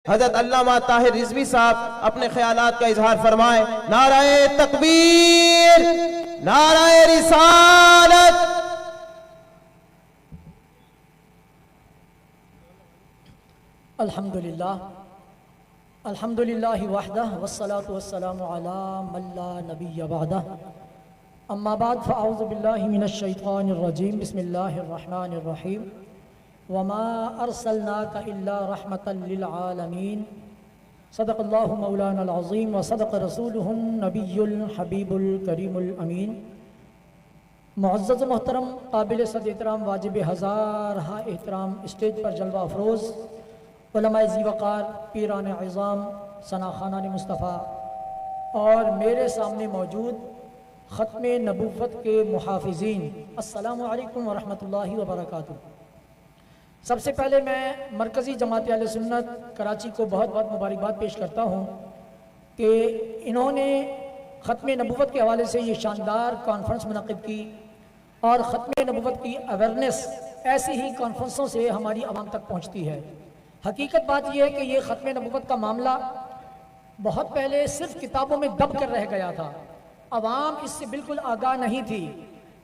حضرت علامہ طاہر رضوی صاحب اپنے خیالات کا اظہار فرمائیں۔ نعرہ تکبیر، نعرہ رسالت۔ الحمدللہ وحدہ والصلاة والسلام علی من لا نبی بعدہ، اما بعد فاعوذ باللہ من الشیطان الرجیم، بسم اللہ الرحمن الرحیم۔ وما ارسلناک الا رحمتا للعالمین، صدق اللہ مولانا العظیم وصدق رسولہ النبی الحبیب الکریم الامین۔ معزز محترم، قابل صد احترام، واجب ہزارہ احترام، اسٹیج پر جلوہ افروز علماء ذی وقار، پیران عظام، ثناخانان مصطفیٰ اور میرے سامنے موجود ختم نبوت کے محافظین، السلام علیکم ورحمۃ اللہ وبرکاتہ۔ سب سے پہلے میں مرکزی جماعت اہل سنت کراچی کو بہت بہت مبارکباد پیش کرتا ہوں کہ انہوں نے ختم نبوت کے حوالے سے یہ شاندار کانفرنس منعقد کی، اور ختم نبوت کی اویرنس ایسی ہی کانفرنسوں سے ہماری عوام تک پہنچتی ہے۔ حقیقت بات یہ ہے کہ یہ ختم نبوت کا معاملہ بہت پہلے صرف کتابوں میں دب کر رہ گیا تھا، عوام اس سے بالکل آگاہ نہیں تھی،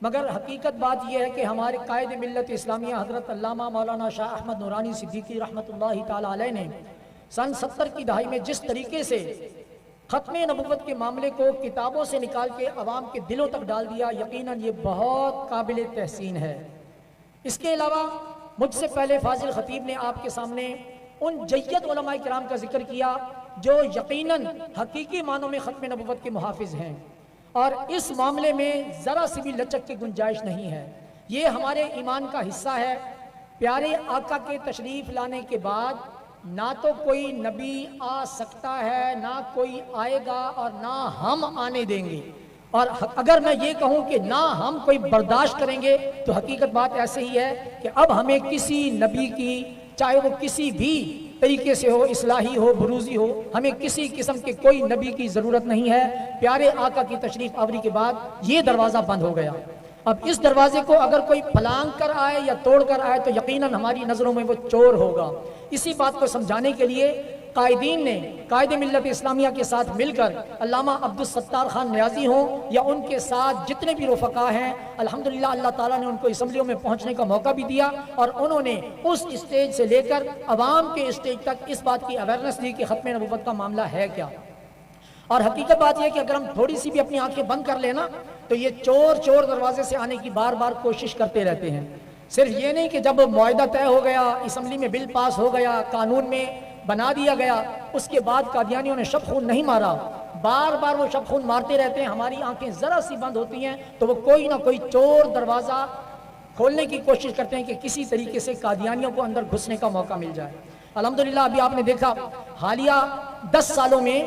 مگر حقیقت بات یہ ہے کہ ہمارے قائد ملت اسلامیہ حضرت علامہ مولانا شاہ احمد نورانی صدیقی رحمۃ اللہ تعالی علیہ نے سن 70 کی دہائی میں جس طریقے سے ختم نبوت کے معاملے کو کتابوں سے نکال کے عوام کے دلوں تک ڈال دیا، یقیناً یہ بہت قابل تحسین ہے۔ اس کے علاوہ مجھ سے پہلے فاضل خطیب نے آپ کے سامنے ان جید علماء کرام کا ذکر کیا جو یقیناً حقیقی معنوں میں ختم نبوت کے محافظ ہیں، اور اس معاملے میں ذرا سی بھی لچک کی گنجائش نہیں ہے۔ یہ ہمارے ایمان کا حصہ ہے۔ پیارے آقا کے تشریف لانے کے بعد نہ تو کوئی نبی آ سکتا ہے، نہ کوئی آئے گا، اور نہ ہم آنے دیں گے۔ اور اگر میں یہ کہوں کہ نہ ہم کوئی برداشت کریں گے تو حقیقت بات ایسے ہی ہے کہ اب ہمیں کسی نبی کی، چاہے وہ کسی بھی طریقے سے ہو، اصلاحی ہو، بروزی ہو، ہمیں کسی قسم کے کوئی نبی کی ضرورت نہیں ہے۔ پیارے آقا کی تشریف آوری کے بعد یہ دروازہ بند ہو گیا۔ اب اس دروازے کو اگر کوئی پھلانگ کر آئے یا توڑ کر آئے تو یقیناً ہماری نظروں میں وہ چور ہوگا۔ اسی بات کو سمجھانے کے لیے قائدین نے قائد ملت اسلامیہ کے ساتھ مل کر علامہ عبدالستار خان نیازی ہوں یا ان کے ساتھ جتنے بھی رفقا ہیں، الحمدللہ اللہ تعالیٰ نے ان کو اسمبلیوں میں پہنچنے کا موقع بھی دیا، اور انہوں نے اس اسٹیج سے لے کر عوام کے اسٹیج تک اس بات کی اویرنس دی کہ ختم نبوت کا معاملہ ہے کیا۔ اور حقیقت بات یہ ہے کہ اگر ہم تھوڑی سی بھی اپنی آنکھیں بند کر لینا تو یہ چور دروازے سے آنے کی بار بار کوشش کرتے رہتے ہیں۔ صرف یہ نہیں کہ جب معاہدہ طے ہو گیا، اسمبلی میں بل پاس ہو گیا، قانون میں بنا دیا گیا، اس کے بعد قادیانیوں نے شب خون نہیں مارا، بار بار وہ شب خون مارتے رہتے ہیں۔ ہماری آنکھیں ذرا سی بند ہوتی ہیں تو وہ کوئی نہ کوئی چور دروازہ کھولنے کی کوشش کرتے ہیں کہ کسی طریقے سے قادیانیوں کو اندر گھسنے کا موقع مل جائے۔ الحمدللہ ابھی آپ نے دیکھا حالیہ 10 سالوں میں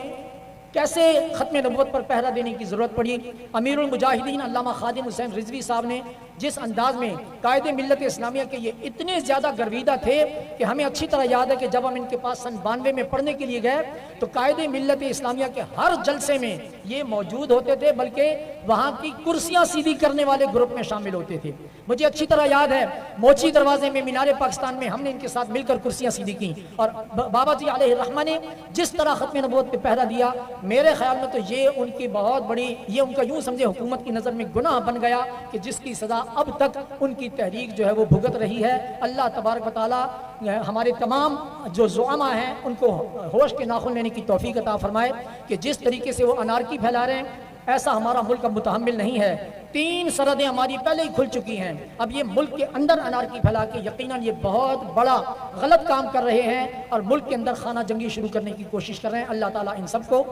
کیسے ختم نبوت پر پہرا دینے کی ضرورت پڑی۔ امیر المجاہدین علامہ خادم حسین رضوی صاحب نے جس انداز میں قائد ملت اسلامیہ کے یہ اتنے زیادہ گرویدہ تھے کہ ہمیں اچھی طرح یاد ہے کہ جب ہم ان کے پاس سن 92 میں پڑھنے کے لیے گئے تو قائد ملت اسلامیہ کے ہر جلسے میں یہ موجود ہوتے تھے، بلکہ وہاں کی کرسیاں سیدھی کرنے والے گروپ میں شامل ہوتے تھے۔ مجھے اچھی طرح یاد ہے موچی دروازے میں مینار پاکستان میں ہم نے ان کے ساتھ مل کر کرسیاں سیدھی کی، اور بابا جی علیہ الرحمہ نے جس طرح ختم نبوت پہ پہرا دیا، میرے خیال میں تو یہ ان کی بہت بڑی، یہ ان کا یوں سمجھے حکومت کی نظر میں گناہ بن گیا کہ جس کی سزا اب تک ان کی تحریک جو ہے وہ بھگت رہی ہے۔ اللہ تبارک و تعالی ہمارے تمام جو زعماء ہیں ان کو ہوش کے ناخن لینے کی توفیق عطا فرمائے کہ جس طریقے سے وہ انارکی پھیلا رہے ہیں ایسا ہمارا ملک اب متحمل نہیں ہے۔ 3 سرحدیں ہماری پہلے ہی کھل چکی ہیں، اب یہ ملک کے اندر انارکی پھیلا کے یقیناً یہ بہت بڑا غلط کام کر رہے ہیں اور ملک کے اندر خانہ جنگی شروع کرنے کی کوشش کر رہے ہیں۔ اللہ تعالیٰ ان سب کو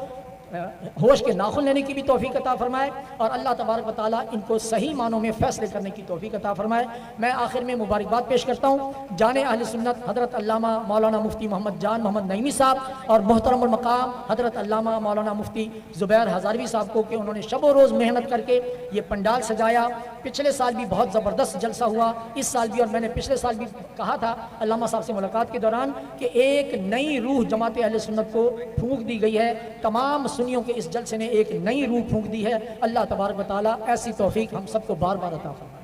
ہوش کے ناخن لینے کی بھی توفیق عطا فرمائے، اور اللہ تبارک و تعالیٰ ان کو صحیح معنوں میں فیصلے کرنے کی توفیق عطا فرمائے۔ میں آخر میں مبارکباد پیش کرتا ہوں جان اہل سنت حضرت علامہ مولانا مفتی محمد جان محمد نعیمی صاحب اور محترم المقام حضرت علامہ مولانا مفتی زبیر ہزاروی صاحب کو کہ انہوں نے شب و روز محنت کر کے یہ پنڈال سجایا۔ پچھلے سال بھی بہت زبردست جلسہ ہوا، اس سال بھی، اور میں نے پچھلے سال بھی کہا تھا علامہ صاحب سے ملاقات کے دوران کہ ایک نئی روح جماعت اہل سنت کو پھونک دی گئی ہے۔ تمام سنیوں کے اس جلسے نے ایک نئی روح پھونک دی ہے۔ اللہ تبارک و تعالیٰ ایسی توفیق ہم سب کو بار بار عطا فرمائے۔